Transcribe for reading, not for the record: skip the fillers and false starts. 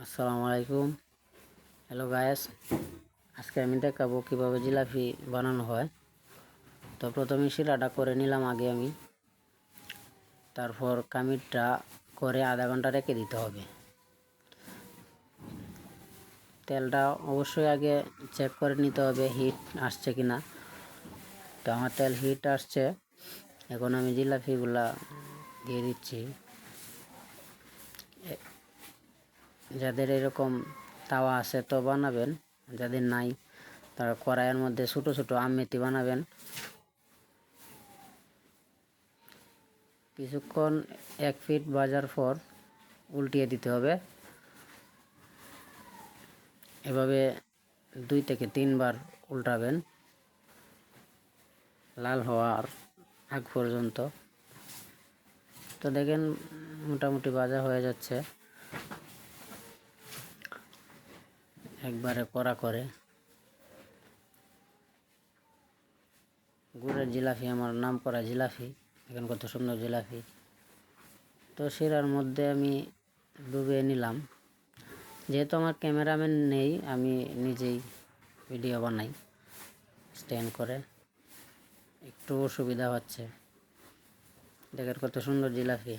আসসালামু আলাইকুম। Hello guys, আজকে আমি দেখাবো কীভাবে জিলাপি বানানো হয়। তো প্রথমে শিরাটা করে নিলাম আগে আমি, তারপর কামিরটা করে আধা ঘন্টা রেখে দিতে হবে। তেলটা অবশ্যই আগে চেক করে নিতে হবে হিট আসছে কিনা। তো আমার তেল হিট আসছে, এখন আমি জিলাপিগুলা দিয়ে দিচ্ছি। যাদের এরকম তাওয়া আছে তো বানাবেন, যাদের নাই তারা কড়াইয়ের মধ্যে ছোটো ছোটো আমেতি বানাবেন। কিছুক্ষণ 1 ফিট ভাজার পর উল্টিয়ে দিতে হবে। এভাবে 2 থেকে 3 বার উল্টাবেন লাল হওয়ার আগ পর্যন্ত। তো দেখেন মোটামুটি ভাজা হয়ে যাচ্ছে, একবারে কড়া করে। গুড়ের জিলাপি আমার নাম করা জিলাপি, এখন কত সুন্দর জিলাপি। তো শিরার মধ্যে আমি ডুবিয়ে নিলাম। যেহেতু আমার ক্যামেরাম্যান নেই, আমি নিজেই ভিডিও বানাই স্ট্যান্ড করে, একটু অসুবিধা হচ্ছে। দেখেন কত সুন্দর জিলাপি।